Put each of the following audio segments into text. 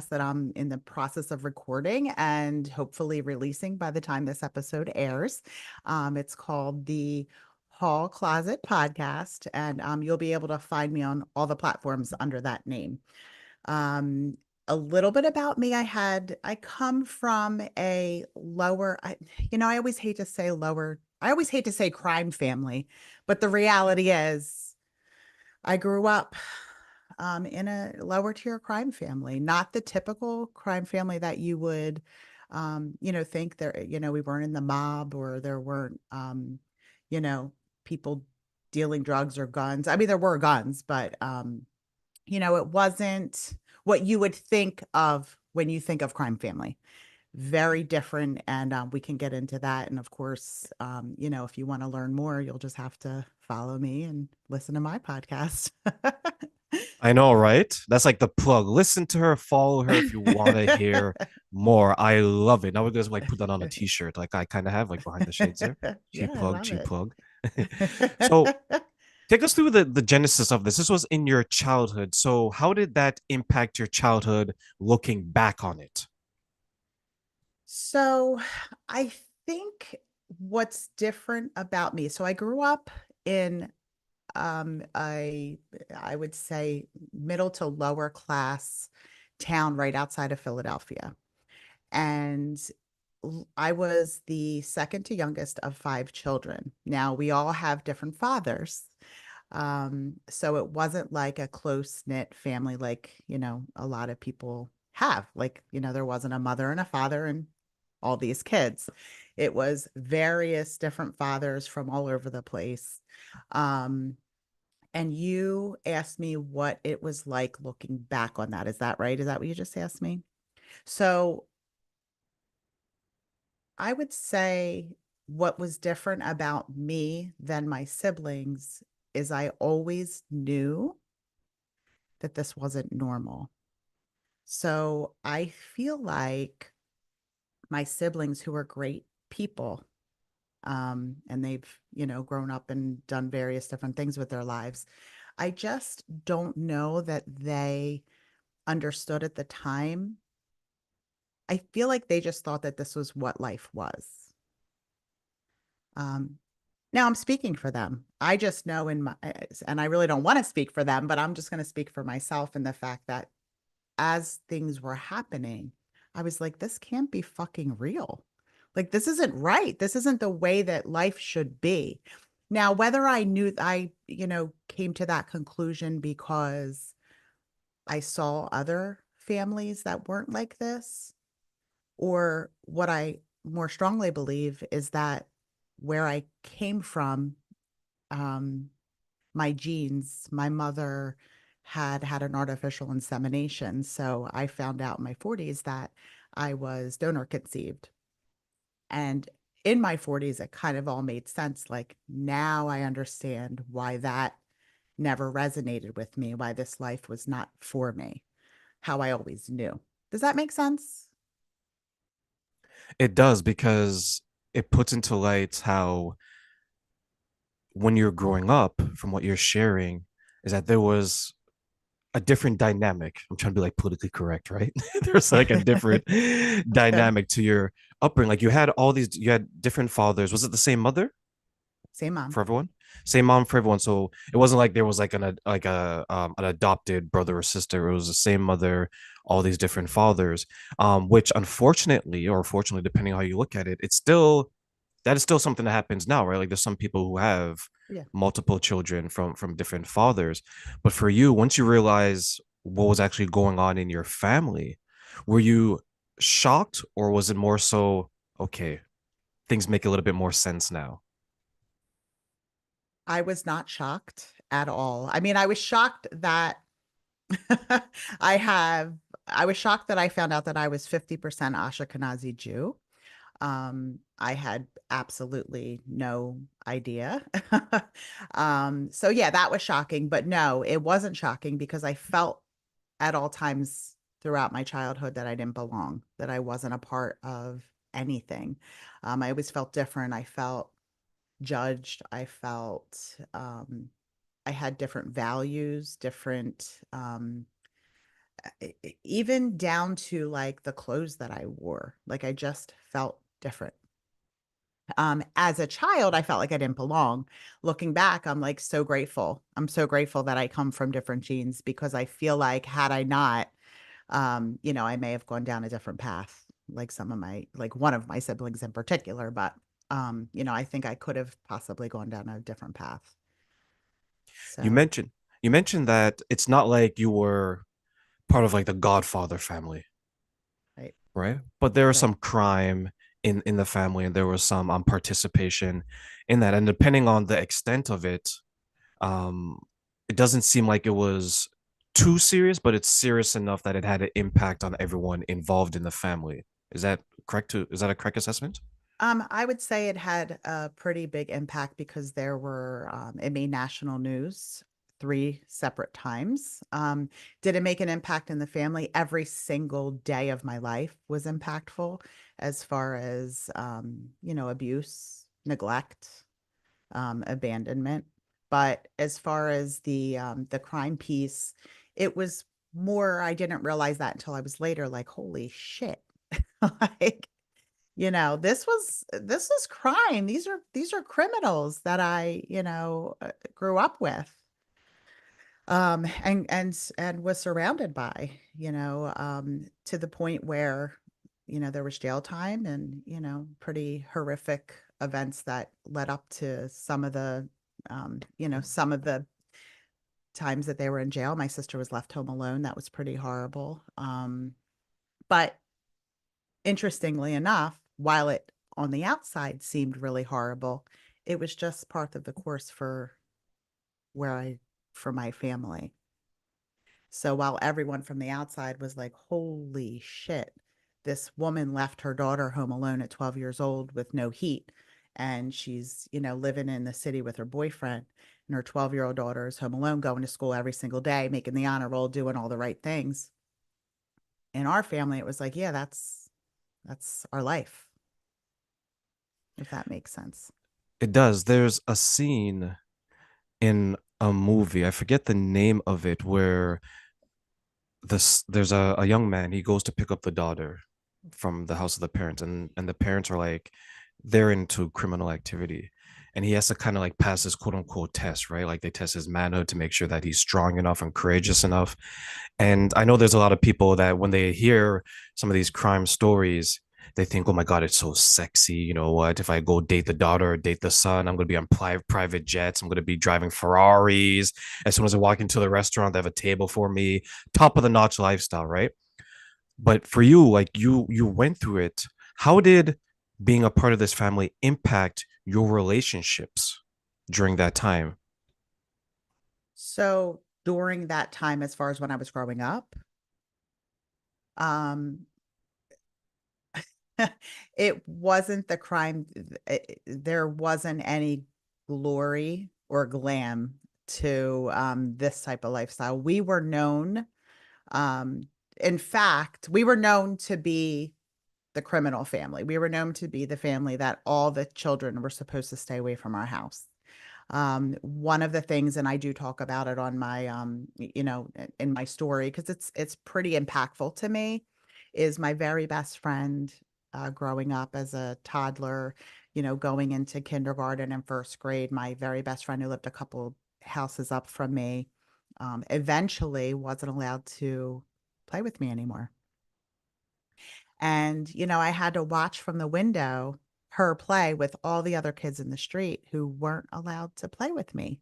that I'm in the process of recording and hopefully releasing by the time this episode airs. It's called the Hall Closet Podcast, and you'll be able to find me on all the platforms under that name. Um, a little bit about me. I come from a lower, I always hate to say lower, I always hate to say crime family, but the reality is I grew up in a lower tier crime family, not the typical crime family that you would, think there, we weren't in the mob or there weren't, you know, people dealing drugs or guns. I mean, there were guns, but, it wasn't what you would think of when you think of crime family. Very different. And we can get into that. And of course, if you want to learn more, you'll just have to follow me and listen to my podcast. I know, right? That's like the plug. Listen to her, follow her if you want to hear more. I love it. Now we're gonna like put that on a t-shirt, like I kind of have like behind the shades there. Yeah, Cheap I plug, love cheap it. plug. So take us through the genesis of this. This was in your childhood. So how did that impact your childhood looking back on it? So I think what's different about me, so I grew up in I would say middle to lower class town right outside of Philadelphia. And I was the second to youngest of five children. Now we all have different fathers. So it wasn't like a close-knit family like, a lot of people have. Like, there wasn't a mother and a father and all these kids. It was various different fathers from all over the place. Um, and you asked me what it was like looking back on that. Is that right? Is that what you just asked me? So I would say what was different about me than my siblings is I always knew that this wasn't normal. So I feel like my siblings, who are great people, and they've, grown up and done various different things with their lives, I just don't know that they understood at the time. I feel like they just thought that this was what life was. Um, Now I'm speaking for them. I just know and I really don't want to speak for them, but I'm just going to speak for myself and the fact that as things were happening, I was like, this can't be fucking real. Like, this isn't right. This isn't the way that life should be. Now, whether I knew came to that conclusion because I saw other families that weren't like this, or what I more strongly believe is that where I came from, um, my genes, my mother had an artificial insemination. So I found out in my 40s that I was donor conceived. And in my 40s, it kind of all made sense. Like now I understand why that never resonated with me, why this life was not for me, how I always knew. Does that make sense? It does because it puts into light how when you're growing up, from what you're sharing, is that there was a different dynamic. I'm trying to be like politically correct, right? There's like a different Okay. dynamic to your upbringing. Like you had different fathers. Was it the same mother Same mom. for everyone? Same mom for everyone. So it wasn't like there was like an adopted brother or sister. It was the same mother, all these different fathers. Which unfortunately, or fortunately, depending on how you look at it, that is still something that happens now, right? Like there's some people who have Yeah. multiple children from different fathers. But for you, once you realize what was actually going on in your family, were you shocked or was it more so, okay, things make a little bit more sense now? I was not shocked at all. I mean, I was shocked that I have, I was shocked that I found out that I was 50% Ashkenazi Jew. I had absolutely no idea. So yeah, that was shocking, but no, it wasn't shocking because I felt at all times throughout my childhood that I didn't belong, that I wasn't a part of anything. I always felt different. I felt judged. I felt I had different values, different even down to like the clothes that I wore. Like I just felt different. As a child, I felt like I didn't belong. Looking back, I'm like so grateful. I'm so grateful that I come from different genes because I feel like had I not, I may have gone down a different path, like like one of my siblings in particular. But, I think I could have possibly gone down a different path. You So, mentioned you mentioned that it's not like you were part of like the Godfather family, right, right? But there was right. some crime in the family, and there was some participation in that. And depending on the extent of it, um, it doesn't seem like it was too serious, but it's serious enough that it had an impact on everyone involved in the family. Is that correct? Is that a correct assessment? I would say it had a pretty big impact because it made national news 3 separate times. Did it make an impact in the family? Every single day of my life was impactful as far as, abuse, neglect, abandonment. But as far as the crime piece, it was more, I didn't realize that until I was later, like, holy shit. Like, this was crime. These are criminals that I, grew up with, and was surrounded by, to the point where, there was jail time and, pretty horrific events that led up to some of the times that they were in jail. My sister was left home alone. That was pretty horrible. But interestingly enough, while it on the outside seemed really horrible, it was just part of the course where I, for my family. So while everyone from the outside was like, holy shit, this woman left her daughter home alone at 12 years old with no heat. And she's, living in the city with her boyfriend. And her 12-year-old daughter is home alone, going to school every single day, making the honor roll, doing all the right things. In our family, it was like, yeah, that's our life, if that makes sense. It does. There's a scene in a movie, I forget the name of it, where there's a young man, he goes to pick up the daughter from the house of the parents, and the parents are like they're into criminal activity, and he has to kind of like pass this quote unquote test, right? Like they test his manhood to make sure that he's strong enough and courageous enough. And I know there's a lot of people that when they hear some of these crime stories, they think, oh my God, it's so sexy. You know what? If I go date the daughter or date the son, I'm going to be on private jets. I'm going to be driving Ferraris. As soon as I walk into the restaurant, they have a table for me. Top of the notch lifestyle, right? But for you, like you went through it. How did being a part of this family impact your relationships during that time? So during that time, as far as when I was growing up, um, it wasn't the crime. There wasn't any glory or glam to this type of lifestyle. We were known, um, in fact, we were known to be the criminal family. We were known to be the family that all the children were supposed to stay away from our house. One of the things, and I do talk about it on my, in my story, because it's pretty impactful to me, is my very best friend, growing up as a toddler, going into kindergarten and first grade. My very best friend who lived a couple houses up from me, eventually wasn't allowed to play with me anymore. And, I had to watch from the window her play with all the other kids in the street who weren't allowed to play with me.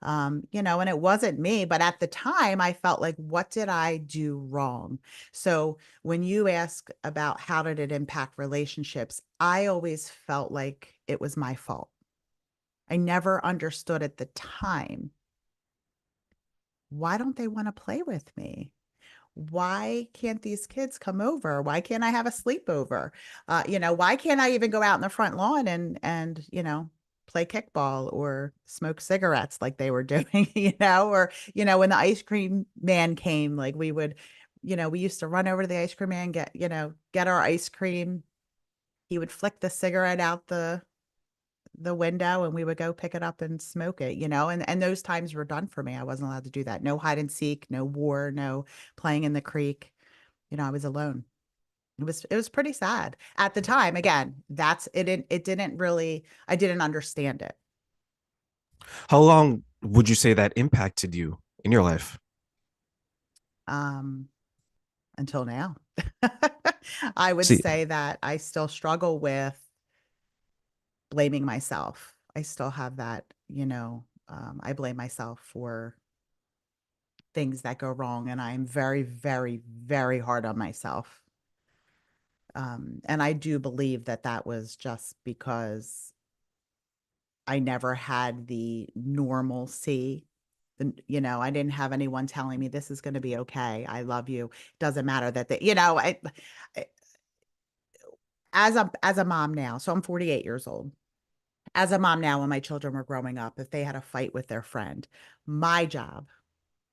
And it wasn't me, but at the time I felt like, what did I do wrong? So when you ask about how did it impact relationships, I always felt like it was my fault. I never understood at the time, why don't they want to play with me? Why can't these kids come over? Why can't I have a sleepover? Why can't I even go out in the front lawn and play kickball or smoke cigarettes like they were doing, or when the ice cream man came, like we used to run over to the ice cream man, get our ice cream. He would flick the cigarette out the window and we would go pick it up and smoke it, you know, and those times were done for me. I wasn't allowed to do that. No hide and seek, no war, no playing in the creek. You know, I was alone. It was pretty sad at the time. Again, it didn't really, I didn't understand it. How long would you say that impacted you in your life? Um, until now. I would See, say that I still struggle with blaming myself. I still have that, I blame myself for things that go wrong, and I'm very, very, very hard on myself. And I do believe that that was just because I never had the normalcy. I didn't have anyone telling me this is going to be okay. I love you. Doesn't matter that I as a mom now, so I'm 48 years old. As a mom now, when my children were growing up, if they had a fight with their friend, my job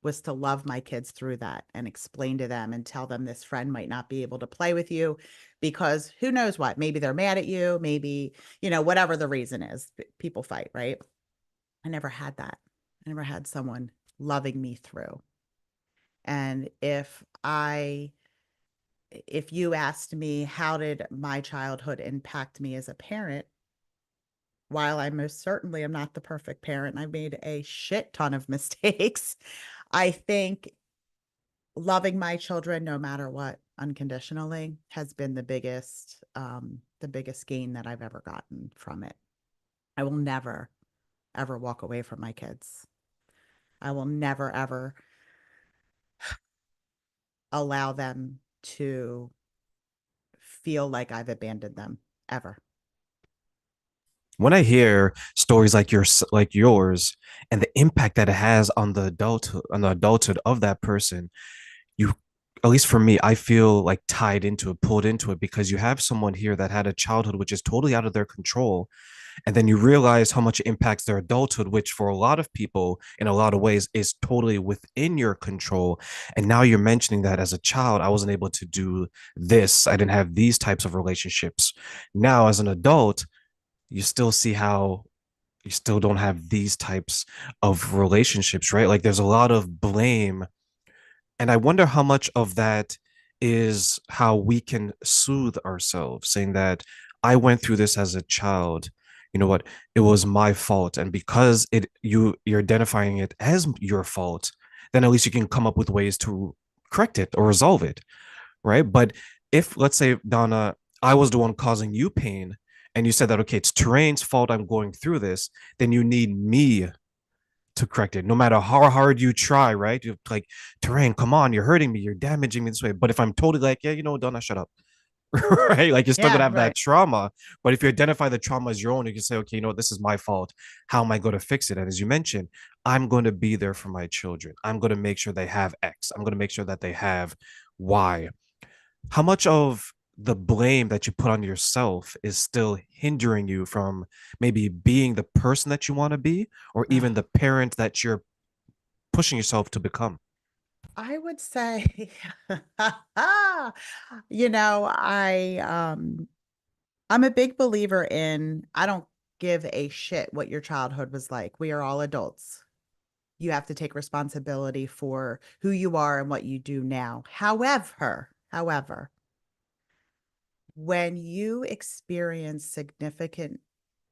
was to love my kids through that and explain to them and tell them this friend might not be able to play with you because who knows what, maybe they're mad at you, maybe, whatever the reason is, people fight, right? I never had that. I never had someone loving me through. And if you asked me, how did my childhood impact me as a parent? While I most certainly am not the perfect parent, I've made a shit ton of mistakes. I think loving my children, no matter what, unconditionally, has been the biggest gain that I've ever gotten from it. I will never, ever walk away from my kids. I will never, ever allow them to feel like I've abandoned them ever. when I hear stories like yours and the impact that it has on the adulthood of that person, you at least for me, I feel like tied into it, pulled into it because you have someone here that had a childhood which is totally out of their control. And then you realize how much it impacts their adulthood, which for a lot of people, in a lot of ways, is totally within your control. And now you're mentioning that as a child, I wasn't able to do this. I didn't have these types of relationships. Now, as an adult, you still see how you still don't have these types of relationships, right? Like there's a lot of blame. And I wonder how much of that is how we can soothe ourselves, saying that I went through this as a child. You know what? It was my fault. And because you're identifying it as your fault, then at least you can come up with ways to correct it or resolve it, right? But if let's say, Donna, I was the one causing you pain, and you said that okay, it's Terrain's fault I'm going through this, then you need me to correct it, no matter how hard you try, right? You're like, Terrain, come on, you're hurting me, you're damaging me this way. But if I'm totally like, yeah, Donna, shut up. Right? Like you're still gonna Yeah, have that right. trauma. But if you identify the trauma as your own, you can say, okay, this is my fault. How am I going to fix it? And as you mentioned, I'm going to be there for my children. I'm going to make sure they have X. I'm going to make sure that they have Y. How much of the blame that you put on yourself is still hindering you from maybe being the person that you want to be, or even Ugh. the parent that you're pushing yourself to become? I would say, you know, I um I'm a big believer in I don't give a shit what your childhood was like. We are all adults. You have to take responsibility for who you are and what you do now. However, when you experience significant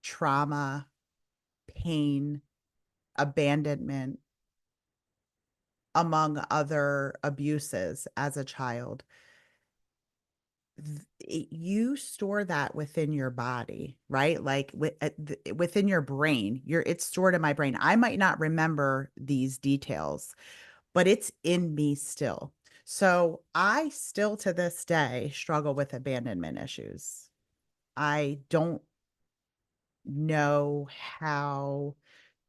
trauma, pain, abandonment, among other abuses as a child, you store that within your body, right? Like within your brain. It's stored in my brain. I might not remember these details, but it's in me still. So I still to this day struggle with abandonment issues. I don't know how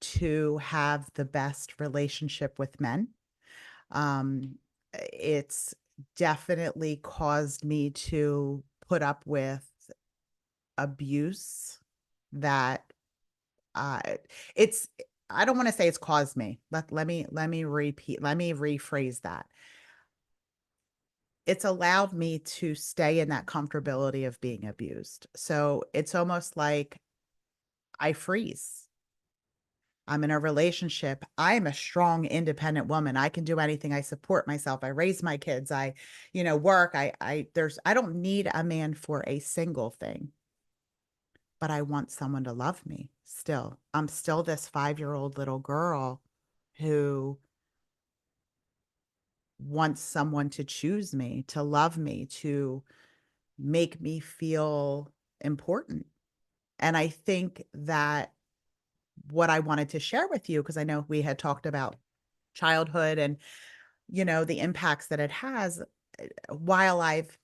to have the best relationship with men. Um, it's definitely caused me to put up with abuse that uh it's I don't want to say it's caused me. Let me rephrase that. It's allowed me to stay in that comfortability of being abused. So it's almost like I freeze. I'm in a relationship. I'm a strong, independent woman. I can do anything. I support myself. I raise my kids. Work. I don't need a man for a single thing, but I want someone to love me still. I'm still this 5-year-old little girl who wants someone to choose me, to love me, to make me feel important. And I think that what I wanted to share with you, because I know we had talked about childhood and, the impacts that it has, while I've